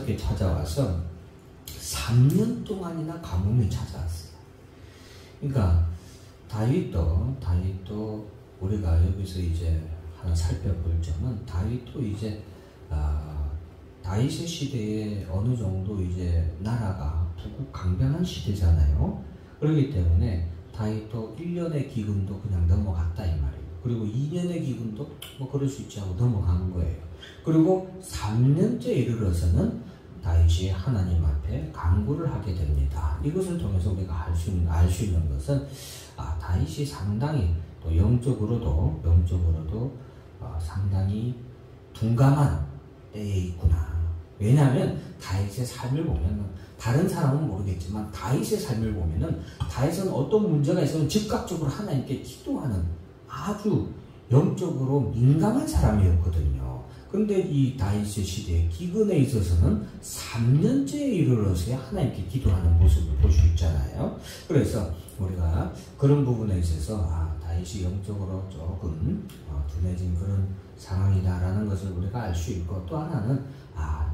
이렇게 찾아와서 3년 동안이나 가뭄이 찾아왔어요. 그러니까 다윗도 우리가 여기서 이제 하나 살펴볼 점은 다윗도 이제 다윗의 시대에 어느 정도 이제 나라가 부국강변한 시대잖아요. 그렇기 때문에 다윗도 1년의 기근도 그냥 넘어갔다 이 말이에요. 그리고 2년의 기근도 뭐 그럴 수 있지 하고 넘어간 거예요. 그리고 3년째 이르러서는 다윗이 하나님 앞에 간구를 하게 됩니다. 이것을 통해서 우리가 알 수 있는 것은 다윗이 상당히 또 영적으로도 상당히 둔감한 때에 있구나. 왜냐하면 다윗의 삶을 보면은 다른 사람은 모르겠지만 다윗의 삶을 보면은 다윗은 어떤 문제가 있으면 즉각적으로 하나님께 기도하는 아주 영적으로 민감한 사람이었거든요. 근데 이 다윗의 시대의 기근에 있어서는 3년째에 이르러서야 하나님께 기도하는 모습을 볼 수 있잖아요. 그래서 우리가 그런 부분에 있어서 다윗이 영적으로 조금 둔해진 그런 상황이다라는 것을 우리가 알 수 있고, 또 하나는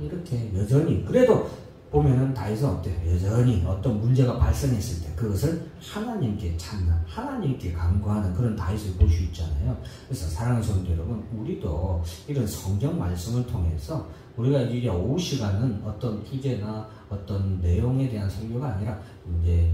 이렇게 여전히 그래도 보면은 다윗은 어때요? 여전히 어떤 문제가 발생했을 때 그것을 하나님께 찾는, 하나님께 간구하는 그런 다윗을 볼 수 있잖아요. 그래서 사랑하는 성도 여러분, 우리도 이런 성경 말씀을 통해서 우리가 이제 오후 시간은 어떤 주제나 어떤 내용에 대한 설교가 아니라 이제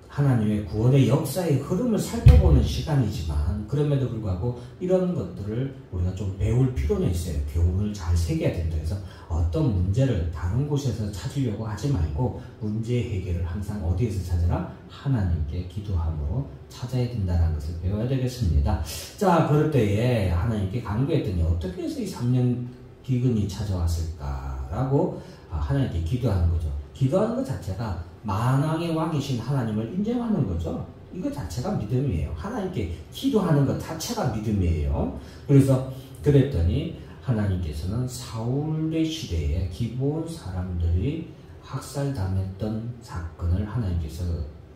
하나님의 구원의 역사의 흐름을 살펴보는 시간이지만, 그럼에도 불구하고 이런 것들을 우리가 좀 배울 필요는 있어요. 교훈을 잘 새겨야 된다. 그래서 어떤 문제를 다른 곳에서 찾으려고 하지 말고 문제 해결을 항상 어디에서 찾으라? 하나님께 기도함으로 찾아야 된다는 것을 배워야 되겠습니다. 자, 그럴 때에 하나님께 간구했더니 어떻게 해서 이 3년 기근이 찾아왔을까라고 하나님께 기도하는 거죠. 기도하는 것 자체가 만왕의 왕이신 하나님을 인정하는 거죠. 이거 자체가 믿음이에요. 하나님께 기도하는 것 자체가 믿음이에요. 그래서 그랬더니 하나님께서는 사울의 시대에 기브온 사람들이 학살당했던 사건을 하나님께서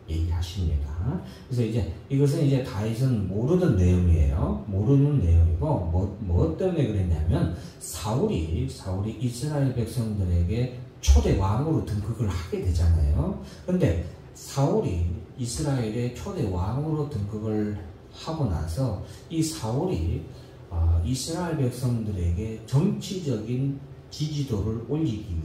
얘기하십니다. 그래서 이제 이것은 이제 다윗은 모르는 내용이에요. 모르는 내용이고 뭐 때문에 그랬냐면 사울이 이스라엘 백성들에게 초대 왕으로 등극을 하게 되잖아요. 근데 사울이 이스라엘의 초대 왕으로 등극을 하고 나서 이 사울이 이스라엘 백성들에게 정치적인 지지도를 올리기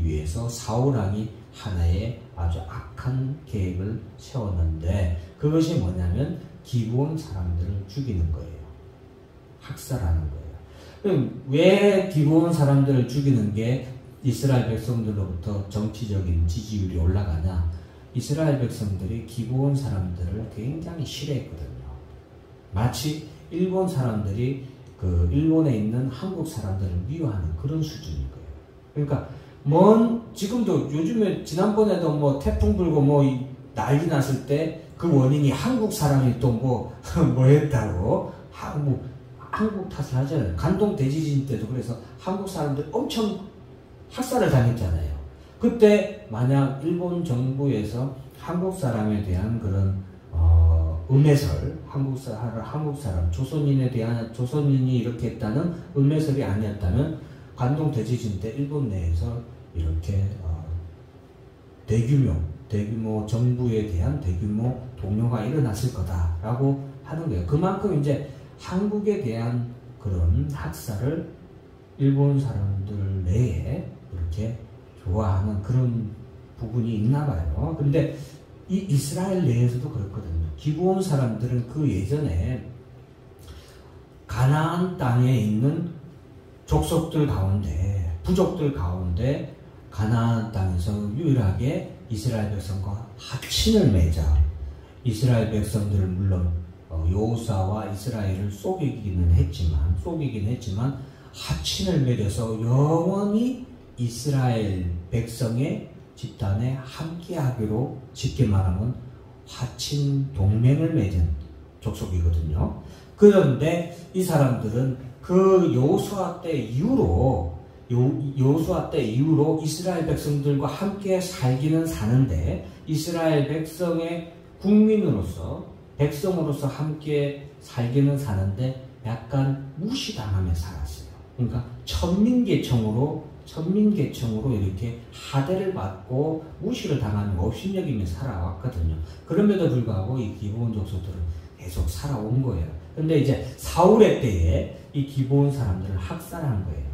위해서 사울왕이 하나의 아주 악한 계획을 세웠는데, 그것이 뭐냐면 기브온 사람들을 죽이는 거예요. 학살하는 거예요. 그럼 왜 기브온 사람들을 죽이는 게 이스라엘 백성들로부터 정치적인 지지율이 올라가냐? 이스라엘 백성들이 기브온 사람들을 굉장히 싫어했거든요. 마치 일본 사람들이 일본에 있는 한국 사람들을 미워하는 그런 수준인 거예요. 그러니까 지금도 요즘에 지난번에도 태풍 불고 난리 났을 때 그 원인이 한국 사람이 또 뭐 했다고 한국 탓을 하잖아요. 관동 대지진 때도 그래서 한국 사람들 엄청 학살을 당했잖아요. 그때 만약 일본 정부에서 한국 사람에 대한 그런 음해설, 한국 사람, 조선인이 이렇게 했다는 음해설이 아니었다면 관동 대지진 때 일본 내에서 이렇게 대규모 정부에 대한 대규모 동요가 일어났을 거다라고 하는 거예요. 그만큼 이제 한국에 대한 그런 학살을 일본 사람들 내에 이렇게 좋아하는 그런 부분이 있나 봐요. 근데 이 이스라엘 내에서도 그렇거든요. 기브온 사람들은 그 예전에 가나안 땅에 있는 족속들 가운데, 부족들 가운데 가나안 땅에서 유일하게 이스라엘 백성과 합친을 맺자, 이스라엘 백성들을 물론 여호수아와 이스라엘을 속이긴 했지만 합친을 맺어서 영원히 이스라엘 백성의 집단에 함께하기로, 쉽게 말하면 화친 동맹을 맺은 족속이거든요. 그런데 이 사람들은 그 여호수아 때 이후로 이스라엘 백성들과 함께 살기는 사는데, 이스라엘 백성의 백성으로서 함께 살기는 사는데 약간 무시당하며 살았어요. 그러니까 천민계층으로 이렇게 하대를 받고 무시를 당하는 업신여기며 살아왔거든요. 그럼에도 불구하고 이 기브온 족속들은 계속 살아온 거예요. 근데 이제 사울의 때에 이 기브온 사람들을 학살한 거예요.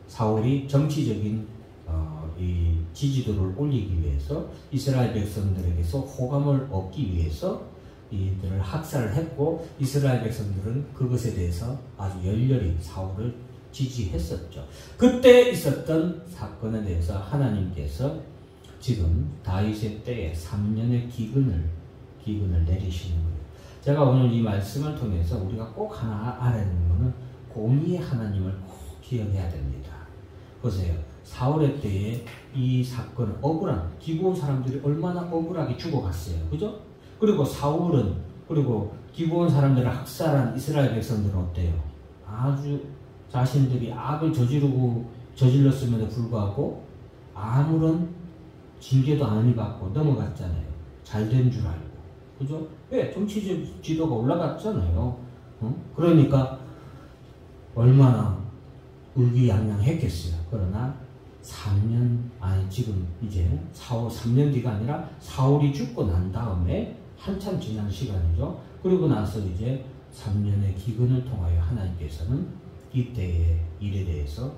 사울이 정치적인 이 지지도를 올리기 위해서 이스라엘 백성들에게서 호감을 얻기 위해서 이들을 학살을 했고, 이스라엘 백성들은 그것에 대해서 아주 열렬히 사울을 지지했었죠. 그때 있었던 사건에 대해서 하나님께서 지금 다윗의 때에 3년의 기근을 내리시는 거예요. 제가 오늘 이 말씀을 통해서 우리가 꼭 하나 알아야 되는 것은 공의의 하나님을 꼭 기억해야 됩니다. 보세요. 사울의 때에 이 사건은 억울한, 기브온 사람들이 얼마나 억울하게 죽어갔어요. 그죠? 그리고 사울은, 그리고 기브온 사람들을 학살한 이스라엘 백성들은 어때요? 아주 자신들이 악을 저질렀음에도 불구하고 아무런 징계도 안 받고 넘어갔잖아요. 잘된 줄 알고. 그죠? 왜? 정치적 지도가 올라갔잖아요. 그러니까 얼마나 의기양양했겠어요. 그러나 3년, 지금 이제 3년 뒤가 아니라 사울이 죽고 난 다음에 한참 지난 시간이죠. 그리고 나서 이제 3년의 기근을 통하여 하나님께서는 이때의 일에 대해서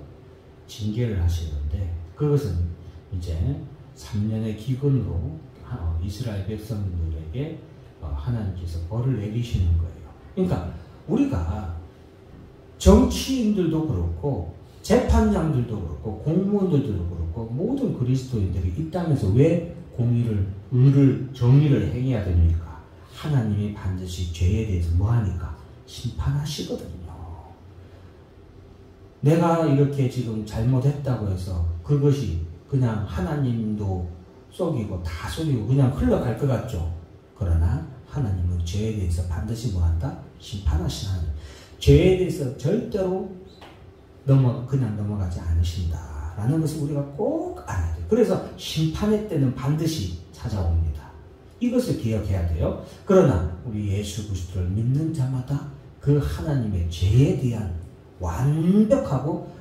징계를 하시는데, 그것은 이제 3년의 기근으로 이스라엘 백성들에게 하나님께서 벌을 내리시는 거예요. 그러니까 우리가 정치인들도 그렇고 재판장들도 그렇고 공무원들도 그렇고 모든 그리스도인들이 이 땅에서 왜 공의를, 의를, 정의를 행해야 됩니까? 하나님이 반드시 죄에 대해서 뭐하니까? 심판하시거든요. 내가 이렇게 지금 잘못했다고 해서 그것이 그냥 하나님도 속이고 다 속이고 그냥 흘러갈 것 같죠. 그러나 하나님은 죄에 대해서 반드시 뭐한다? 심판하신 하나님. 죄에 대해서 절대로 그냥 넘어가지 않으신다라는 것을 우리가 꼭 알아야 돼요. 그래서 심판의 때는 반드시 찾아옵니다. 이것을 기억해야 돼요. 그러나 우리 예수 그리스도를 믿는 자마다 그 하나님의 죄에 대한 완벽하고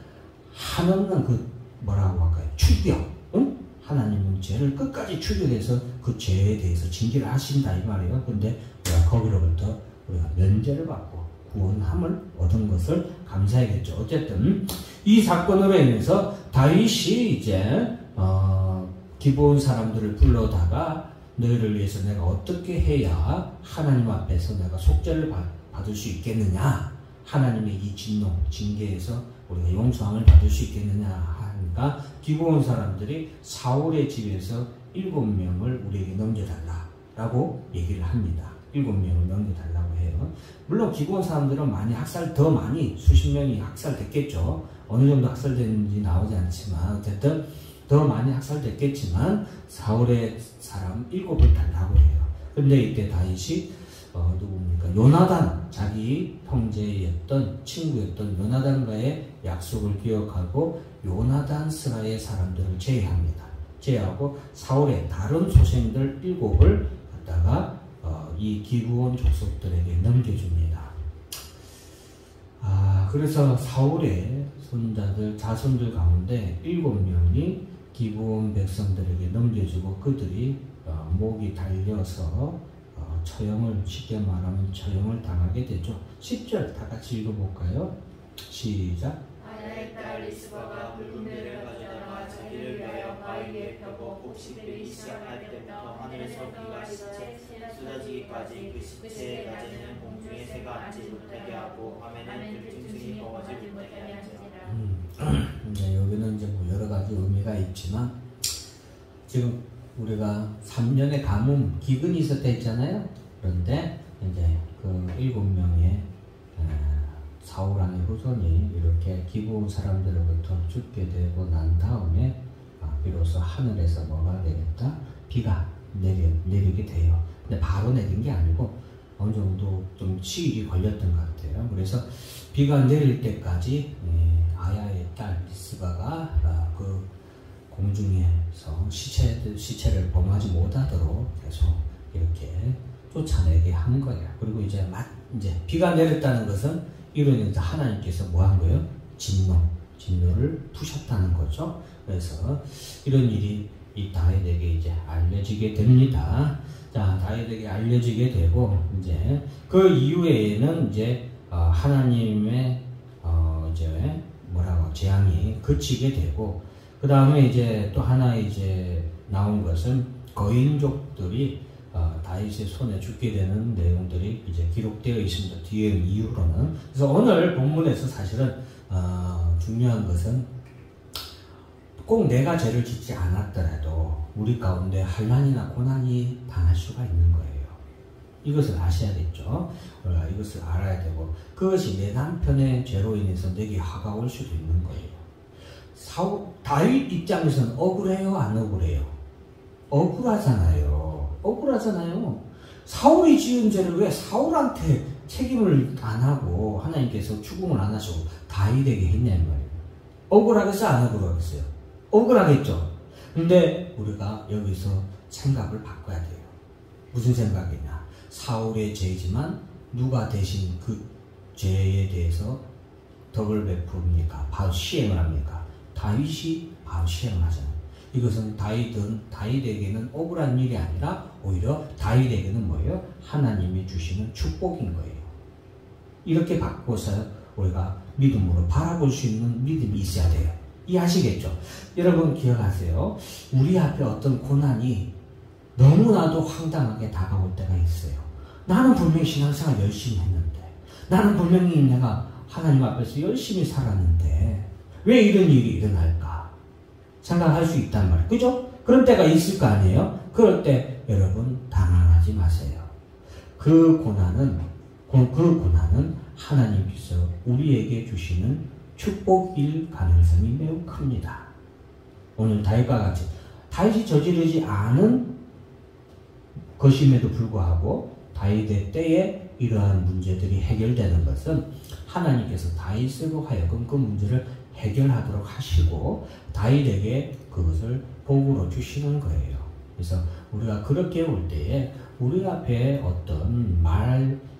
한없는 그 뭐라고 할까요? 추격. 응? 하나님은 죄를 끝까지 추격해서 그 죄에 대해서 징계를 하신다 이 말이에요. 근데 우리가 거기로부터 우리가 면제를 받고 구원함을 얻은 것을 감사해야겠죠. 어쨌든 이 사건으로 인해서 다윗이 이제 기브온 사람들을 불러다가 너희를 위해서 내가 어떻게 해야 하나님 앞에서 내가 속죄를 받을 수 있겠느냐, 하나님의 이 징계에서 우리가 용서함을 받을 수 있겠느냐 하니까 기브온 사람들이 사울의 집에서 7명을 우리에게 넘겨달라라고 얘기를 합니다. 7명을 넘겨달라고 해요. 물론 기브온 사람들은 더 많이 수십 명이 학살됐겠죠. 어느 정도 학살됐는지 나오지 않지만 어쨌든 더 많이 학살됐겠지만 사울의 사람 7을 달라고 해요. 근데 이때 다윗이 누굽니까? 요나단, 자기 형제였던 친구였던 요나단과의 약속을 기억하고 요나단 스라의 사람들을 제외합니다. 제외하고 사울의 다른 소생들 7을 갖다가 이 기브온 족속들에게 넘겨줍니다. 그래서 사울의 자손들 가운데 7명이 기브온 백성들에게 넘겨주고 그들이 목이 달려서 쉽게 말하면 처형을 당하게 되죠. 10절 다 같이 읽어볼까요? 시작. 아나의 딸 리스바가 붉은 배를 가져다가 자기를 위하여 바위 위에 펴고 곡식 들기 시작할 때부터 하늘에서 비가 시체 쏟아지기까지 그 시체에 가지는 공중에 새가 앉지 못하게 하고 밤에는 들짐승이 먹어지 못하게 하니라. 네, 여기는 이제 뭐 여러 가지 의미가 있지만 지금 우리가 3년의 가뭄, 기근이 있었다 했잖아요. 그런데 이제 그 7명의 사울 왕의 후손이 이렇게 기브온 사람들로부터 죽게 되고 난 다음에 비로소 하늘에서 뭐가 되겠다? 비가 내리게 돼요. 근데 바로 내린 게 아니고 어느 정도 좀 시일이 걸렸던 것 같아요. 그래서 비가 내릴 때까지 아야의 딸 리스바가 그 공중에서 시체를 범하지 못하도록 계속 이렇게 쫓아내게 한 거예요. 그리고 이제 비가 내렸다는 것은 이러니까 하나님께서 뭐 한 거예요? 진노를 푸셨다는 거죠. 그래서 이런 일이 이 다윗에게 이제 알려지게 됩니다. 자, 다윗에게 알려지게 되고 이제 그 이후에는 이제 하나님의 이제 재앙이 그치게 되고 그 다음에 이제 또 하나 이제 나온 것은 거인족들이 다윗의 손에 죽게 되는 내용들이 이제 기록되어 있습니다. 뒤에 이후로는. 그래서 오늘 본문에서 사실은 중요한 것은 꼭 내가 죄를 짓지 않았더라도 우리 가운데 환난이나 고난이 당할 수가 있는 거예요. 이것을 아셔야겠죠. 우리가 이것을 알아야 되고 그것이 내 남편의 죄로 인해서 내게 화가 올 수도 있는 거예요. 다윗 입장에서는 억울해요? 안 억울해요? 억울하잖아요. 사울이 지은 죄를 왜 사울한테 책임을 안 하고 하나님께서 추궁을 안 하시고 다윗에게 했냐는 말이에요. 억울하겠어요? 안 억울하겠어요? 억울하겠죠. 근데 우리가 여기서 생각을 바꿔야 돼요. 무슨 생각이냐? 사울의 죄지만 누가 대신 그 죄에 대해서 덕을 베풉니까? 바로 시행을 합니까? 다윗이 바로 시행을 하잖아요. 이것은 다윗에게는 억울한 일이 아니라 오히려 다윗에게는 뭐예요? 하나님이 주시는 축복인 거예요. 이렇게 바꿔서 우리가 믿음으로 바라볼 수 있는 믿음이 있어야 돼요. 이해하시겠죠? 여러분 기억하세요. 우리 앞에 어떤 고난이 너무나도 황당하게 다가올 때가 있어요. 나는 분명히 신앙생활 열심히 했는데, 나는 분명히 내가 하나님 앞에서 열심히 살았는데 왜 이런 일이 일어날까 생각할 수 있단 말이에요. 그죠? 그런 때가 있을 거 아니에요? 그럴 때 여러분 당황하지 마세요. 그 고난은 하나님께서 우리에게 주시는 축복일 가능성이 매우 큽니다. 오늘 다윗과 같이 다윗이 저지르지 않은 것임에도 불구하고 다윗의 때에 이러한 문제들이 해결되는 것은 하나님께서 다윗으로 하여금 그 문제를 해결하도록 하시고 다윗에게 그것을 복으로 주시는 거예요. 그래서 우리가 그렇게 올 때에 우리 앞에 어떤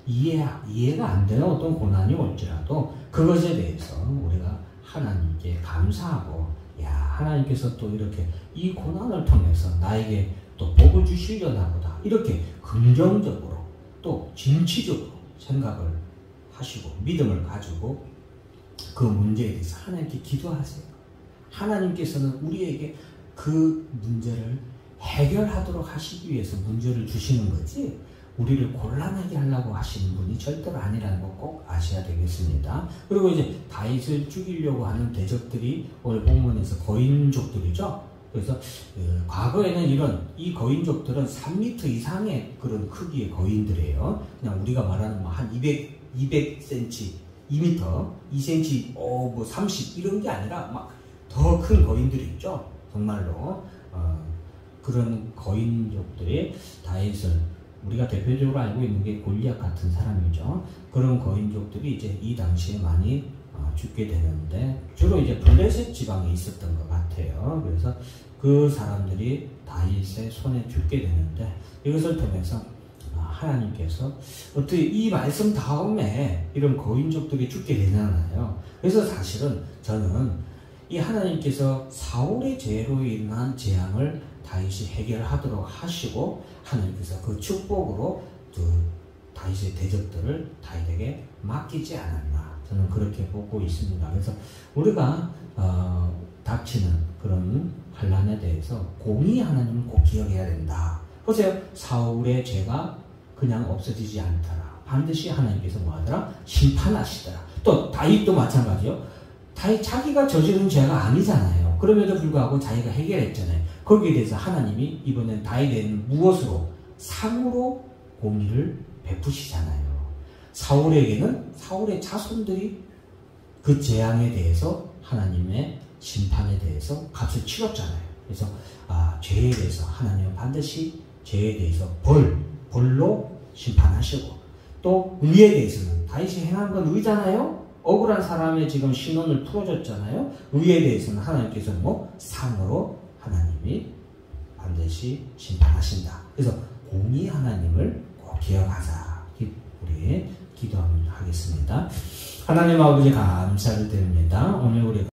이해가 안 되는 어떤 고난이 올지라도 그것에 대해서 우리가 하나님께 감사하고, 야, 하나님께서 또 이렇게 이 고난을 통해서 나에게 또 복을 주시려나 보다, 이렇게 긍정적으로 또 진취적으로 생각을 하시고 믿음을 가지고 그 문제에 대해서 하나님께 기도하세요. 하나님께서는 우리에게 그 문제를 해결하도록 하시기 위해서 문제를 주시는 거지 우리를 곤란하게 하려고 하시는 분이 절대로 아니라는 거 꼭 아셔야 되겠습니다. 그리고 이제 다윗을 죽이려고 하는 대적들이 오늘 본문에서 거인족들이죠. 그래서 과거에는 이 거인족들은 3m 이상의 그런 크기의 거인들이에요. 그냥 우리가 말하는 한 200cm, 2m, 2cm, 뭐 30 이런 게 아니라 막 더 큰 거인들이 있죠. 정말로 그런 거인족들이 다윗을, 우리가 대표적으로 알고 있는 게 골리앗 같은 사람이죠. 그런 거인족들이 이제 이 당시에 많이 죽게 되는데 주로 이제 블레셋 지방에 있었던 것 같아요. 그래서 그 사람들이 다윗의 손에 죽게 되는데 이것을 통해서 하나님께서 어떻게 이 말씀 다음에 이런 거인족들이 죽게 되잖아요. 그래서 사실은 저는 이 하나님께서 사울의 죄로 인한 재앙을 다윗이 해결하도록 하시고 하나님께서 그 축복으로 그 다윗의 대적들을 다윗에게 맡기지 않았나, 저는 그렇게 보고 있습니다. 그래서 우리가 닥치는 그런 환난에 대해서 공의 하나님은 꼭 기억해야 된다. 보세요. 사울의 죄가 그냥 없어지지 않더라. 반드시 하나님께서 뭐하더라? 심판하시더라. 또 다윗도 마찬가지요. 다윗 자기가 저지른 죄가 아니잖아요. 그럼에도 불구하고 자기가 해결했잖아요. 거기에 대해서 하나님이 이번엔 다윗에는 무엇으로? 상으로 공의를 베푸시잖아요. 사울에게는 사울의 자손들이 그 재앙에 대해서 하나님의 심판에 대해서 값을 치렀잖아요. 그래서 죄에 대해서 하나님은 반드시 죄에 대해서 벌로 심판하시고, 또 의에 대해서는 다윗이 행한 건 의잖아요. 억울한 사람의 지금 신원을 풀어줬잖아요. 의에 대해서는 하나님께서 상으로 하나님이 반드시 심판하신다. 그래서 공의 하나님을 꼭 기억하자. 우리 기도하겠습니다. 하나님 아버지 감사를 드립니다. 오늘 우리